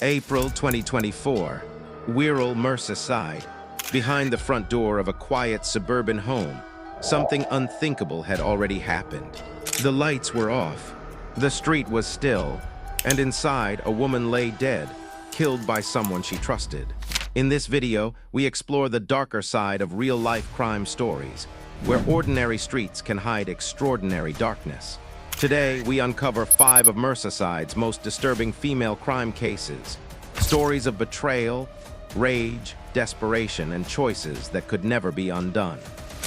April 2024, Wirral, Merseyside. Behind the front door of a quiet suburban home, something unthinkable had already happened. The lights were off, the street was still, and inside a woman lay dead, killed by someone she trusted. In this video, we explore the darker side of real-life crime stories, where ordinary streets can hide extraordinary darkness. Today, we uncover 5 of Merseyside's most disturbing female crime cases. Stories of betrayal, rage, desperation, and choices that could never be undone.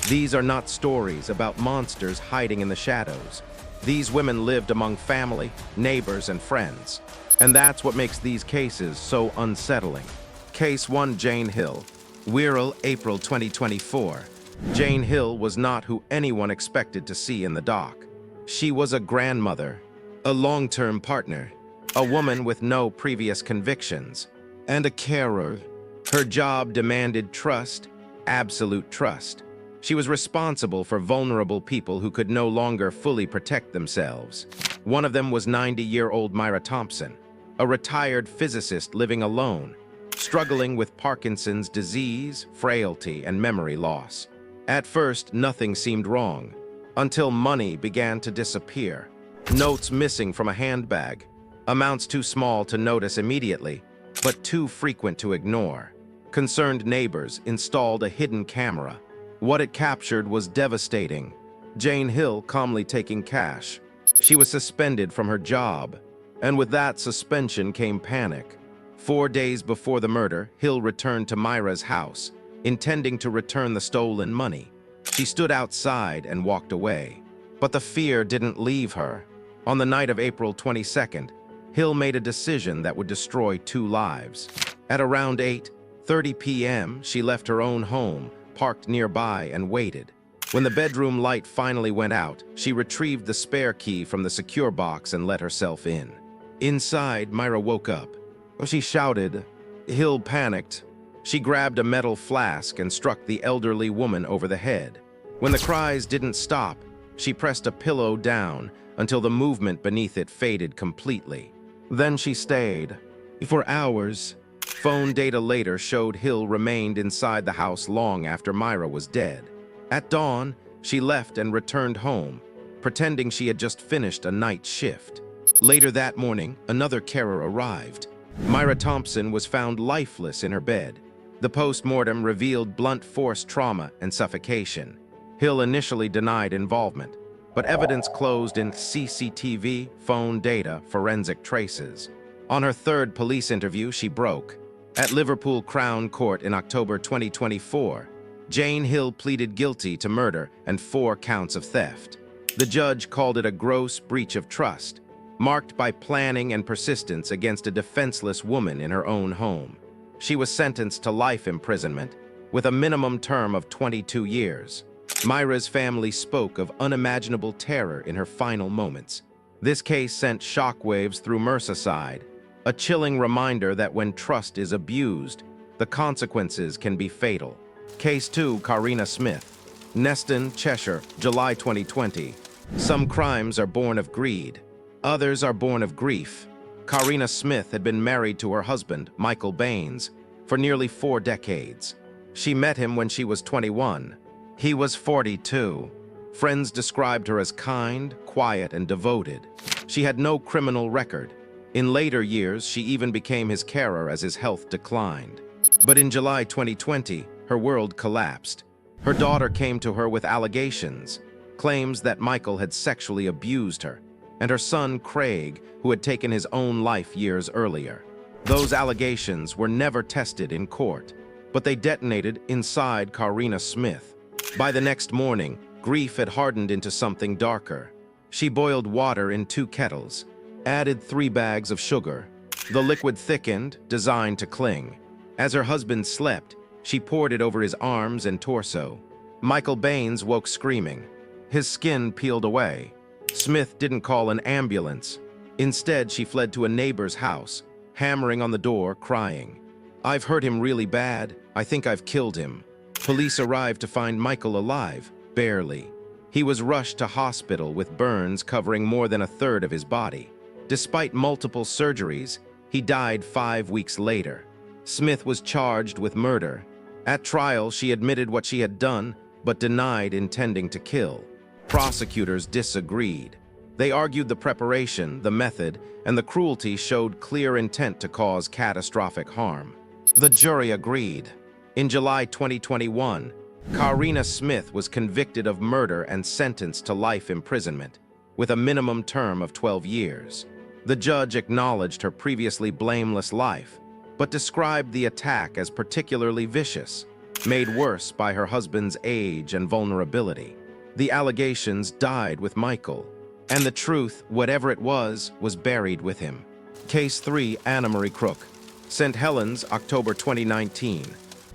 These are not stories about monsters hiding in the shadows. These women lived among family, neighbors, and friends. And that's what makes these cases so unsettling. Case 1, Jane Hill. Wirral, April 2024. Jane Hill was not who anyone expected to see in the dock. She was a grandmother, a long-term partner, a woman with no previous convictions, and a carer. Her job demanded trust, absolute trust. She was responsible for vulnerable people who could no longer fully protect themselves. One of them was 90-year-old Myra Thompson, a retired physicist living alone, struggling with Parkinson's disease, frailty, and memory loss. At first, nothing seemed wrong, until money began to disappear. Notes missing from a handbag, amounts too small to notice immediately, but too frequent to ignore. Concerned neighbors installed a hidden camera. What it captured was devastating. Jane Hill calmly taking cash. She was suspended from her job, and with that suspension came panic. 4 days before the murder, Hill returned to Myra's house, intending to return the stolen money. She stood outside and walked away. But the fear didn't leave her. On the night of April 22nd, Hill made a decision that would destroy 2 lives. At around 8:30 p.m., she left her own home, parked nearby, and waited. When the bedroom light finally went out, she retrieved the spare key from the secure box and let herself in. Inside, Myra woke up. She shouted. Hill panicked. She grabbed a metal flask and struck the elderly woman over the head. When the cries didn't stop, she pressed a pillow down until the movement beneath it faded completely. Then she stayed. For hours. Phone data later showed Hill remained inside the house long after Myra was dead. At dawn, she left and returned home, pretending she had just finished a night shift. Later that morning, another carer arrived. Myra Thompson was found lifeless in her bed. The post-mortem revealed blunt force trauma and suffocation. Hill initially denied involvement, but evidence closed in CCTV, phone data, forensic traces. On her 3rd police interview, she broke. At Liverpool Crown Court in October 2024, Jane Hill pleaded guilty to murder and 4 counts of theft. The judge called it a gross breach of trust, marked by planning and persistence against a defenseless woman in her own home. She was sentenced to life imprisonment, with a minimum term of 22 years. Myra's family spoke of unimaginable terror in her final moments. This case sent shockwaves through Merseyside, a chilling reminder that when trust is abused, the consequences can be fatal. Case 2, Karina Smith. Neston, Cheshire, July 2020. Some crimes are born of greed. Others are born of grief. Karina Smith had been married to her husband, Michael Baines, for nearly 4 decades. She met him when she was 21. He was 42. Friends described her as kind, quiet, and devoted. She had no criminal record. In later years, she even became his carer as his health declined. But in July 2020, her world collapsed. Her daughter came to her with allegations, claims that Michael had sexually abused her, and her son, Craig, who had taken his own life years earlier. Those allegations were never tested in court, but they detonated inside Karina Smith. By the next morning, grief had hardened into something darker. She boiled water in 2 kettles, added 3 bags of sugar. The liquid thickened, designed to cling. As her husband slept, she poured it over his arms and torso. Michael Baines woke screaming. His skin peeled away. Smith didn't call an ambulance. Instead, she fled to a neighbor's house, hammering on the door, crying. "I've hurt him really bad. I think I've killed him." Police arrived to find Michael alive, barely. He was rushed to hospital with burns covering more than 1/3 of his body. Despite multiple surgeries, He died 5 weeks later. Smith was charged with murder. At trial, she admitted what she had done, but denied intending to kill. Prosecutors disagreed. They argued the preparation, the method, and the cruelty showed clear intent to cause catastrophic harm. The jury agreed. In July 2021, Karina Smith was convicted of murder and sentenced to life imprisonment, with a minimum term of 12 years. The judge acknowledged her previously blameless life, but described the attack as particularly vicious, made worse by her husband's age and vulnerability. The allegations died with Michael, and the truth, whatever it was buried with him. Case 3, Annamary Crook. St. Helens, October 2019.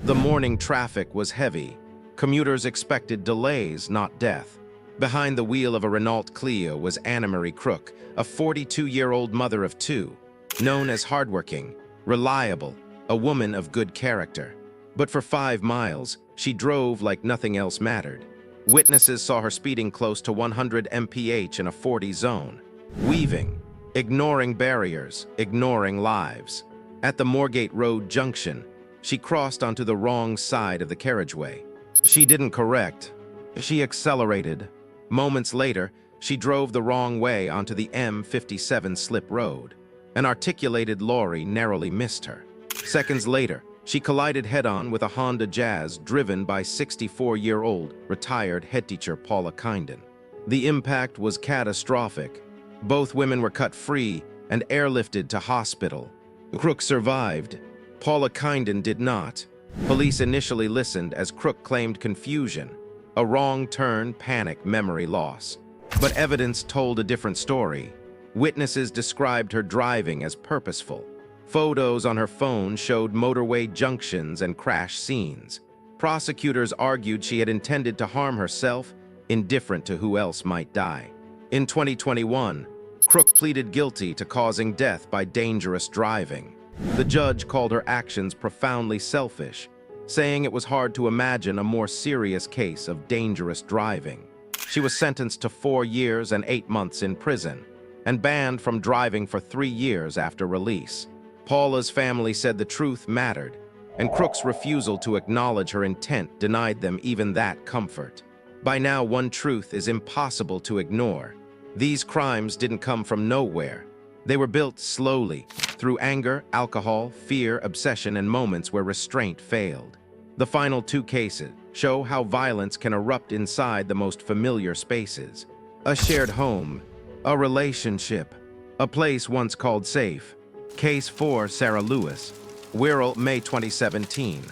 The morning traffic was heavy. Commuters expected delays, not death. Behind the wheel of a Renault Clio was Annamary Crook, a 42-year-old mother of 2, known as hardworking, reliable, a woman of good character. But for 5 miles, she drove like nothing else mattered. Witnesses saw her speeding close to 100 mph in a 40 zone, weaving, ignoring barriers, ignoring lives. At the Moorgate Road junction, she crossed onto the wrong side of the carriageway. She didn't correct. She accelerated. Moments later, she drove the wrong way onto the M57 slip road. An articulated lorry narrowly missed her. Seconds later, she collided head-on with a Honda Jazz driven by 64-year-old retired headteacher Paula Kyndon. The impact was catastrophic. Both women were cut free and airlifted to hospital. Crook survived. Paula Kyndon did not. Police initially listened as Crook claimed confusion, a wrong turn, panic, memory loss. But evidence told a different story. Witnesses described her driving as purposeful. Photos on her phone showed motorway junctions and crash scenes. Prosecutors argued she had intended to harm herself, indifferent to who else might die. In 2021, Crook pleaded guilty to causing death by dangerous driving. The judge called her actions profoundly selfish, saying it was hard to imagine a more serious case of dangerous driving. She was sentenced to 4 years and 8 months in prison, and banned from driving for 3 years after release. Paula's family said the truth mattered, and Crook's refusal to acknowledge her intent denied them even that comfort. By now, one truth is impossible to ignore. These crimes didn't come from nowhere. They were built slowly, through anger, alcohol, fear, obsession, and moments where restraint failed. The final 2 cases show how violence can erupt inside the most familiar spaces. A shared home, a relationship, a place once called safe. Case 4, Sarah Lewis. Wirral, May 2017.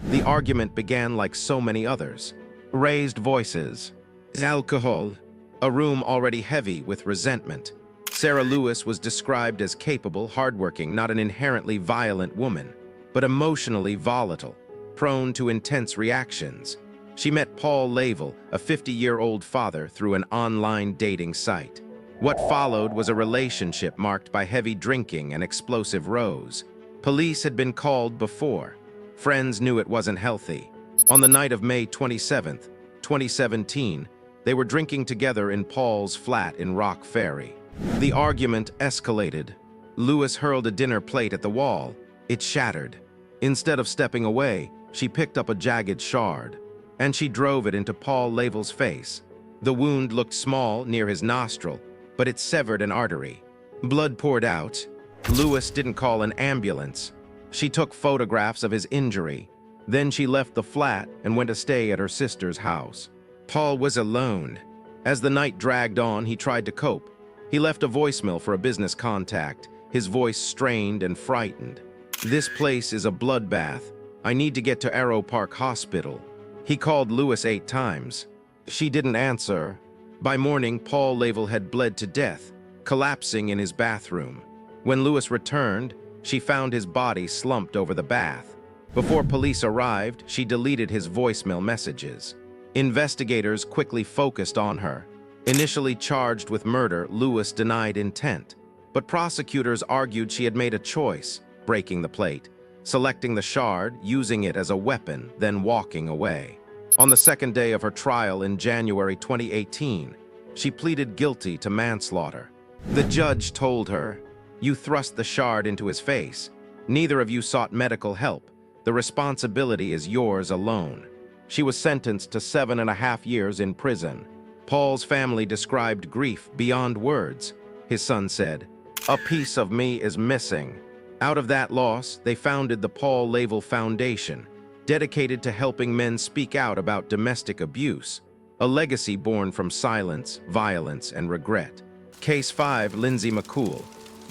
The argument began like so many others. Raised voices, alcohol, a room already heavy with resentment. Sarah Lewis was described as capable, hardworking, not an inherently violent woman, but emotionally volatile, prone to intense reactions. She met Paul Lavel, a 50-year-old father, through an online dating site. What followed was a relationship marked by heavy drinking and explosive rows. Police had been called before. Friends knew it wasn't healthy. On the night of May 27, 2017, they were drinking together in Paul's flat in Rock Ferry. The argument escalated. Lewis hurled a dinner plate at the wall. It shattered. Instead of stepping away, she picked up a jagged shard, and she drove it into Paul Lavel's face. The wound looked small near his nostril, but it severed an artery. Blood poured out. Lewis didn't call an ambulance. She took photographs of his injury. Then she left the flat and went to stay at her sister's house. Paul was alone. As the night dragged on, he tried to cope. He left a voicemail for a business contact, his voice strained and frightened. "This place is a bloodbath. I need to get to Arrow Park Hospital." He called Lewis 8 times. She didn't answer. By morning, Paul Lavel had bled to death, collapsing in his bathroom. When Lewis returned, she found his body slumped over the bath. Before police arrived, she deleted his voicemail messages. Investigators quickly focused on her. Initially charged with murder, Lewis denied intent, but prosecutors argued she had made a choice, breaking the plate, selecting the shard, using it as a weapon, then walking away. On the second day of her trial in January 2018, she pleaded guilty to manslaughter. The judge told her, You thrust the shard into his face. Neither of you sought medical help. The responsibility is yours alone. She was sentenced to 7.5 years in prison. Paul's family described grief beyond words. His son said, "A piece of me is missing." Out of that loss, they founded the Paul Lavel Foundation, dedicated to helping men speak out about domestic abuse, a legacy born from silence, violence, and regret. Case 5, Lindsey McCool.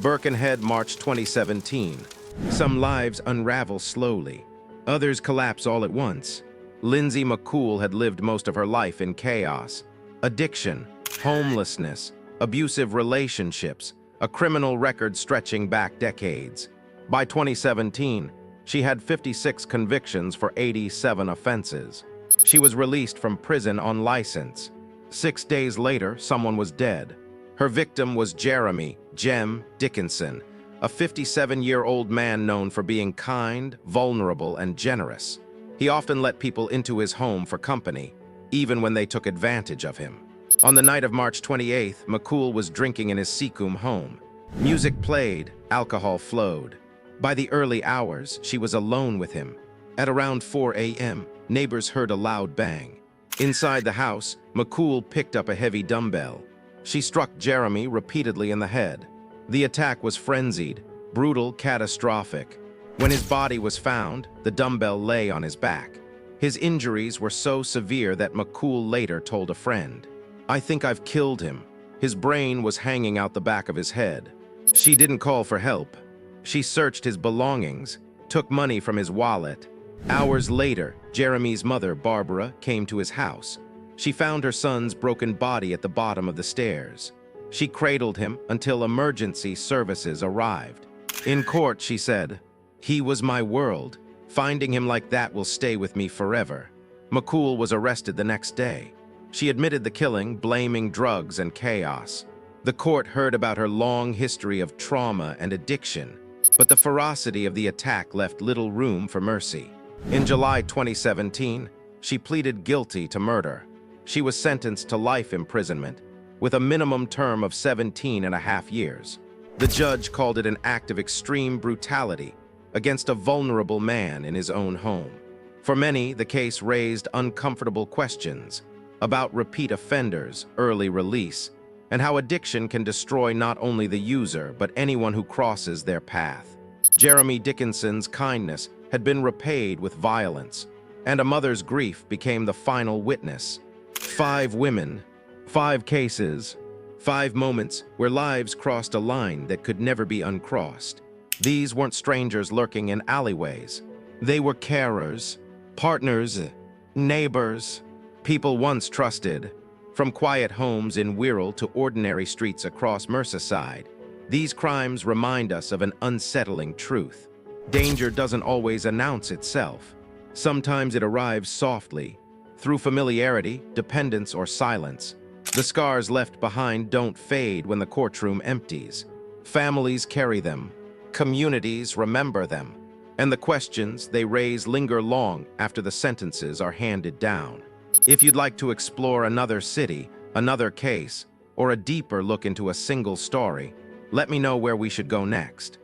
Birkenhead, March 2017. Some lives unravel slowly. Others collapse all at once. Lindsey McCool had lived most of her life in chaos. Addiction, homelessness, abusive relationships, a criminal record stretching back decades. By 2017, she had 56 convictions for 87 offenses. She was released from prison on license. 6 days later, someone was dead. Her victim was Jeremy "Jem" Dickinson, a 57-year-old man known for being kind, vulnerable, and generous. He often let people into his home for company, even when they took advantage of him. On the night of March 28th, McCool was drinking in his Seacombe home. Music played, alcohol flowed. By the early hours, she was alone with him. At around 4 a.m., neighbors heard a loud bang. Inside the house, McCool picked up a heavy dumbbell. She struck Jeremy repeatedly in the head. The attack was frenzied, brutal, catastrophic. When his body was found, the dumbbell lay on his back. His injuries were so severe that McCool later told a friend, "I think I've killed him." His brain was hanging out the back of his head. She didn't call for help. She searched his belongings, took money from his wallet. Hours later, Jeremy's mother, Barbara, came to his house. She found her son's broken body at the bottom of the stairs. She cradled him until emergency services arrived. In court, she said, "He was my world. Finding him like that will stay with me forever." McCool was arrested the next day. She admitted the killing, blaming drugs and chaos. The court heard about her long history of trauma and addiction, but the ferocity of the attack left little room for mercy. In July 2017, she pleaded guilty to murder. She was sentenced to life imprisonment, with a minimum term of 17.5 years. The judge called it an act of extreme brutality against a vulnerable man in his own home. For many, the case raised uncomfortable questions about repeat offenders, early release, and how addiction can destroy not only the user, but anyone who crosses their path. Jeremy Dickinson's kindness had been repaid with violence, and a mother's grief became the final witness. 5 women, 5 cases, 5 moments where lives crossed a line that could never be uncrossed. These weren't strangers lurking in alleyways. They were carers, partners, neighbors, people once trusted. From quiet homes in Wirral to ordinary streets across Merseyside, these crimes remind us of an unsettling truth. Danger doesn't always announce itself. Sometimes it arrives softly, through familiarity, dependence, or silence. The scars left behind don't fade when the courtroom empties. Families carry them, communities remember them, and the questions they raise linger long after the sentences are handed down. If you'd like to explore another city, another case, or a deeper look into a single story, let me know where we should go next.